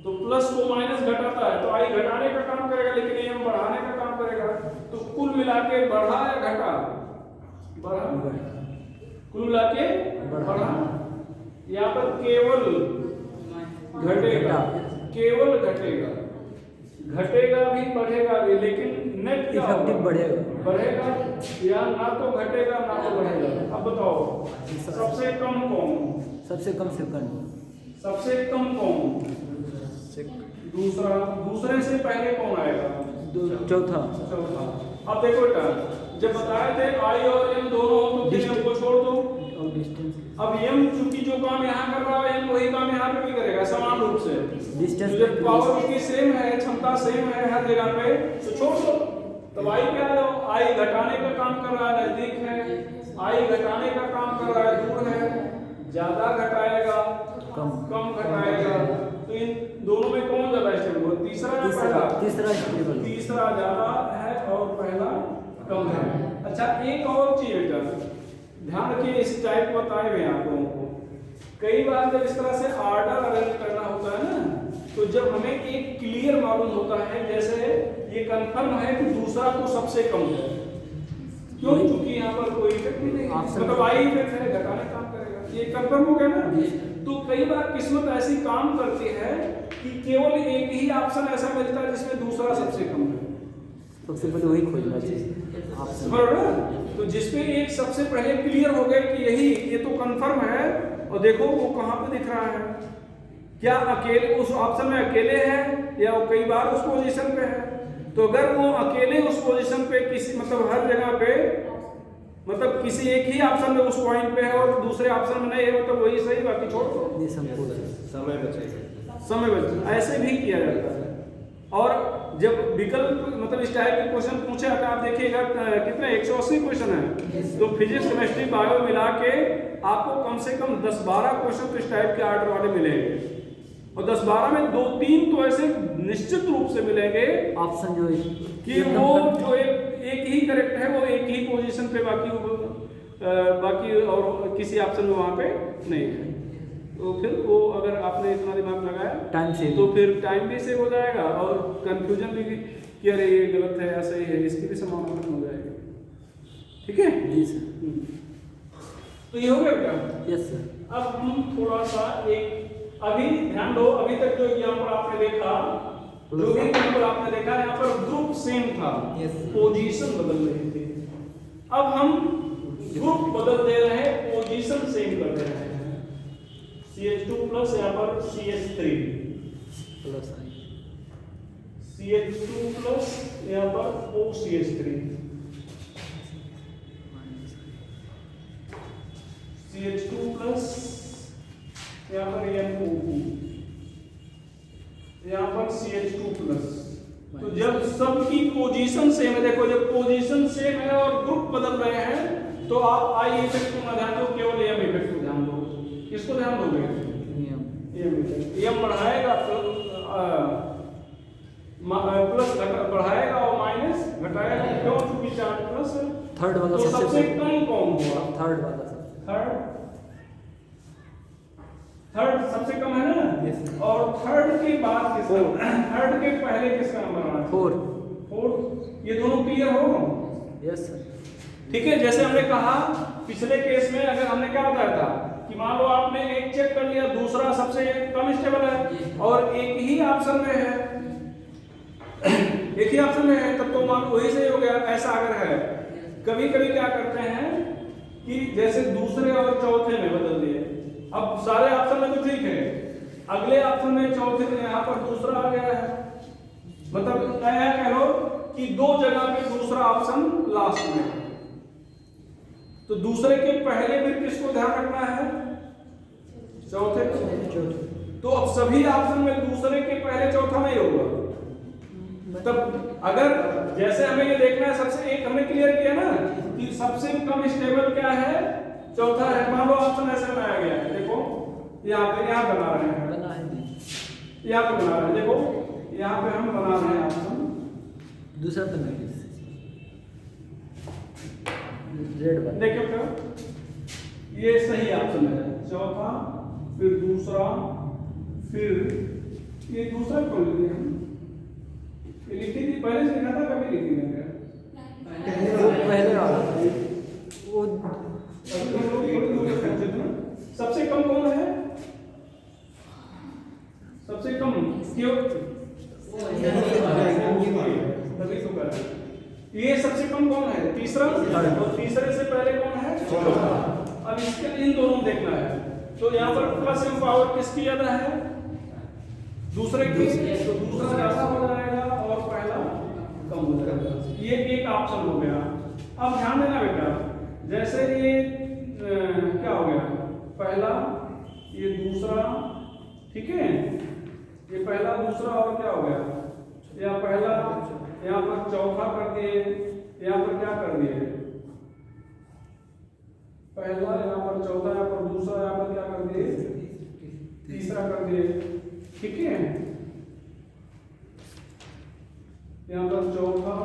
Speaker 1: तो प्लस को माइनस घटाता है तो आई घटाने का काम करेगा लेकिन एम बढ़ाने का काम करेगा। तो कुल मिला के बढ़ा या घटा बढ़ा कुल मिला के बढ़ा यहाँ पर केवल घटेगा घटेगा भी बढ़ेगा भी लेकिन नेट क्या
Speaker 2: इफेक्टिव
Speaker 1: बढ़ेगा या ना तो घटेगा ना तो बढ़ेगा। अब बताओ सबसे कम कौन
Speaker 2: सबसे कम सेकंड
Speaker 1: दूसरे से पहले कौन आएगा
Speaker 2: चौथा।
Speaker 1: अब देखो बेटा जब बताए थे आई और एम दोनों हो तो फिर एम को छोड़ दो
Speaker 2: और डिस्टेंस
Speaker 1: अब एम चूंकि जो काम यहाँ कर रहा है एम वही काम यहाँ पे भी करेगा समान रूप से
Speaker 2: डिस्टेंस
Speaker 1: जब पावर उसकी सेम है क्षमता सेम है हर जगह पे तो छोड़ दो। तब आई क्या है आई घटाने का काम कर रहा है नजदीक है आई घटाने का काम कर रहा है दूर है ज्यादा घटाएगा कम घटाएगा तो इन दोनों में कौन ज्यादा स्टेबल हो तीसरा ज्यादा है और पहला कम है। अच्छा एक और चीज बेटा ध्यान रखिए इस टाइप बताए हुए आप लोगों को कई बार जब इस तरह से ऑर्डर अरेंज करना होता है ना तो जब हमें एक क्लियर मालूम होता है जैसे ये कंफर्म है कि दूसरा तो सबसे कम है क्यों क्योंकि यहाँ पर कोई इफेक्ट नहीं है मतलब आई इफेक्ट है घटाने काम करेगा ये कंफर्म हो गया ना। तो कई बार किस्मत ऐसी काम करती है कि केवल एक ही ऑप्शन ऐसा मिलता है जिसमें दूसरा सबसे कम है
Speaker 2: सबसे पहले वही खोजना चाहिए
Speaker 1: तो जिसपे एक सबसे पहले क्लियर हो गए कि यही ये तो कंफर्म है और देखो वो कहाँ पे दिख रहा है क्या अकेले उस ऑप्शन में अकेले है या वो कई बार उस पोजीशन पे है। तो अगर वो अकेले उस पोजीशन पे किसी मतलब हर जगह पे मतलब किसी एक ही ऑप्शन में उस पॉइंट पे है और दूसरे ऑप्शन में नहीं है मतलब वही सही बाकी छोड़ दो
Speaker 3: समय बचेगा
Speaker 1: ऐसे भी किया जाता है। और जब विकल्प मतलब इस टाइप के क्वेश्चन पूछे अगर आप देखिएगा कितने 180 क्वेश्चन है तो फिजिक्स केमिस्ट्री बायो मिला के आपको कम से कम 10-12 क्वेश्चन तो इस टाइप के आर्डर वाले मिलेंगे और 10-12 में 2-3 तो ऐसे निश्चित रूप से मिलेंगे
Speaker 2: ऑप्शन जो है
Speaker 1: कि वो जो एक ही करेक्ट है वो एक ही पोजीशन पे बाकी और किसी ऑप्शन में वहाँ पे नहीं है। तो फिर वो अगर आपने इतना दिमाग लगाया
Speaker 2: टाइम से
Speaker 1: तो फिर टाइम भी सेव हो जाएगा और कंफ्यूजन भी कि अरे ये गलत है या सही है इसकी भी संभावना खत्म हो जाएगी। ठीक है
Speaker 2: जी सर
Speaker 1: तो ये हो गया बेटा।
Speaker 2: यस सर
Speaker 1: अब हम थोड़ा सा एक अभी ध्यान दो अभी तक जो एग्जाम्पल आपने देखा जो भी एग्जाम्पल आपने देखा यहाँ पर ग्रुप सेम था पोजीशन बदल रही थी। अब हम ग्रुप बदल दे रहे हैं पोजीशन सेम कर दे रहे हैं CH2 प्लस यहाँ पर CH3
Speaker 2: प्लस
Speaker 1: CH2 प्लस यहाँ पर OCH3 CH2 प्लस यहाँ पर NO2 यहाँ पर CH2 प्लस। तो जब सबकी पोजीशन सेम है देखो जब पोजीशन सेम है और ग्रुप बदल रहे हैं तो आप आई इफेक्ट को ना ध्यान दो, केवल एम इफेक्ट को ध्यान दो। किसको ध्यान दोगे? M effect. एम बढ़ाएगा प्लस बढ़ाएगा और माइनस घटाएगा, क्यों? क्योंकि चार्ज प्लस है।
Speaker 2: थर्ड वाला
Speaker 1: तो सबसे कम कौन हुआ?
Speaker 2: थर्ड वाला सबसे
Speaker 1: थर्ड सबसे कम है ना?
Speaker 2: Yes.
Speaker 1: और थर्ड के बाद किसका, थर्ड के पहले किसका नंबर आना? फोर्थ। ये दोनों क्लियर हो?
Speaker 2: Yes sir.
Speaker 1: ठीक है। जैसे हमने कहा पिछले केस में, अगर हमने क्या बताया था कि मान लो आपने एक चेक कर लिया, दूसरा सबसे कम स्टेबल है और एक ही ऑप्शन में है, एक ही ऑप्शन में है, तब तो मान लो वही सही हो गया। ऐसा अगर है, कभी कभी क्या करते हैं कि जैसे दूसरे और चौथे में बदल दिए, अब सारे ऑप्शन में तो ठीक है, अगले ऑप्शन में चौथे में यहाँ पर दूसरा आ गया है, मतलब क्या कह लो कि दो जगह पे दूसरा ऑप्शन लास्ट में है, तो दूसरे के पहले फिर किसको ध्यान रखना है? चौथे को। तो अब सभी ऑप्शन में दूसरे के पहले चौथा नहीं होगा। तब अगर जैसे हमें ये देखना है, सबसे एक हमने क्लियर किया ना कि सबसे कम स्टेबल क्या है? चौथा है। मान लो ऑप्शन ऐसे बनाया गया है, देखो यहाँ पे, यहाँ बना रहे हैं, यहाँ पे बना रहे हैं, देखो यहाँ पे हम बना रहे हैं ऑप्शन
Speaker 2: दूसरा तो नहीं, रेड वाला
Speaker 1: देखो क्या, ये सही ऑप्शन है, चौथा, फिर दूसरा, फिर ये दूसरा कौन लिखे हम? ये लिखी थी पहले से, लिखा था कभी लिखी नहीं?
Speaker 2: पहले वाला वो
Speaker 1: सबसे कम कौन है? सबसे कम क्यों? ये सबसे कम कौन है? तीसरा। और तीसरे से पहले कौन है? अब इसके इन दोनों देखना है, तो यहाँ पर प्लस एम पावर किसकी ज्यादा है? दूसरे की। तो दूसरा ज्यादा हो जाएगा और पहला कम हो जाएगा। ये एक ऑप्शन हो गया। अब ध्यान देना बेटा, जैसे ये क्या हो गया, पहला, ये दूसरा, ठीक है, ये पहला दूसरा और क्या हो गया, या पहला यहाँ पर चौथा कर दिए, यहाँ पर क्या कर दिए, पहला यहाँ पर चौथा, यहाँ पर दूसरा, यहाँ पर क्या कर दिए, तीसरा कर दिए, ठीक है, यहाँ पर चौथा,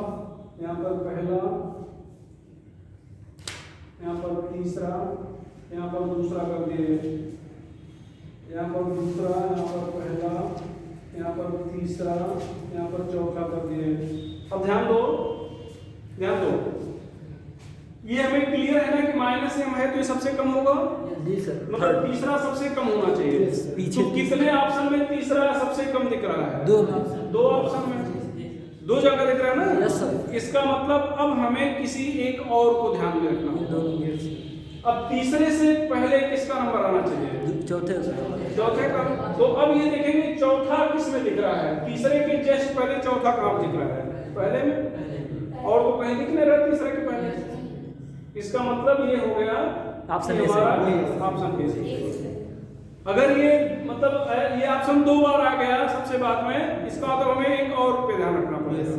Speaker 1: यहाँ पर पहला, यहाँ पर तीसरा, यहाँ पर दूसरा कर दिए, यहाँ पर दूसरा, यहाँ पर पहला, यहाँ पर तीसरा, यहाँ पर चौथा कर दिए। अब ध्यान दो, ध्यान दो, ये हमें क्लियर है ना कि माइनस एम है तो ये सबसे कम होगा?
Speaker 2: जी सर।
Speaker 1: मतलब तीसरा सबसे कम होना चाहिए।
Speaker 2: पीछे
Speaker 1: तो कितने ऑप्शन में तीसरा सबसे कम दिख रहा है? दो ऑप्शन में, दो जगह दिख रहा है ना?
Speaker 2: Yes sir.
Speaker 1: इसका मतलब अब हमें किसी एक और को ध्यान में रखना होगा। अब तीसरे से पहले किसका नंबर आना चाहिए? चौथे का। तो अब ये देखेंगे चौथा किस में दिख रहा है? तीसरे के जस्ट पहले चौथा काम दिख रहा है, पहले में, और तो कहीं दिख नहीं रहा तीसरे के पहले। इसका मतलब ये हो गया
Speaker 2: ऑप्शन
Speaker 1: ऑप्शन। अगर ये मतलब ये ऑप्शन दो बार आ गया सबसे बाद में, इसका मतलब हमें एक और पे ध्यान रखना पड़ेगा।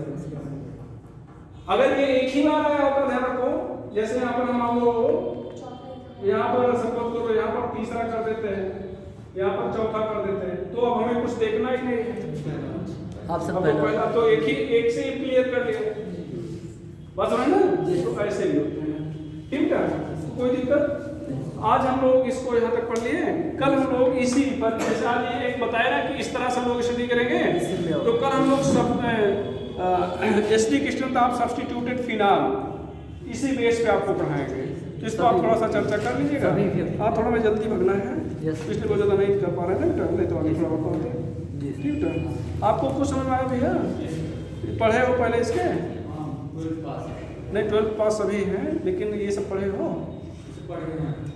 Speaker 1: अगर ये एक ही बार आया होता, ध्यान रखो, जैसे यहाँ पर हम आपको यहाँ पर सपोज करो, यहाँ पर तीसरा कर देते हैं, यहाँ पर चौथा कर देते हैं, तो अब हमें कुछ देखना ही नहीं है।
Speaker 2: ऑप्शन
Speaker 1: पहला तो एक से ही क्लियर कर लिया, बस है ना? तो ऐसे ही होते हैं, ठीक है, कोई दिक्कत? आज हम लोग इसको यहाँ तक पढ़ लिए। कल हम लोग इसी पर, जैसे आज ये एक बताया ना कि इस तरह से हम लोग स्टडी करेंगे, तो कल हम लोग सब SD question of substituted phenol इसी बेस पे आपको पढ़ाएंगे। तो इस पर आप थोड़ा सा चर्चा कर लीजिएगा। हाँ, थोड़ा मैं जल्दी भगना है, इसलिए बहुत ज़्यादा नहीं कर पा रहे हैं, नहीं तो आगे थोड़ा बहुत ठीक है। आपको कुछ समझ में आया भैया? पढ़े हो पहले इसके? नहीं, 12th पास सभी हैं, लेकिन ये सब पढ़े हो?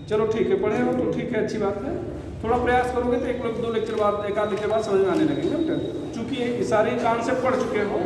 Speaker 1: चलो ठीक है, पढ़े हो तो ठीक है, अच्छी बात है। थोड़ा प्रयास करोगे तो एक दो लेक्चर बाद, एक आध लेक्चर बाद समझ में आने लगेंगे। चूँकि सारे कॉन्सेप्ट पढ़ चुके हो,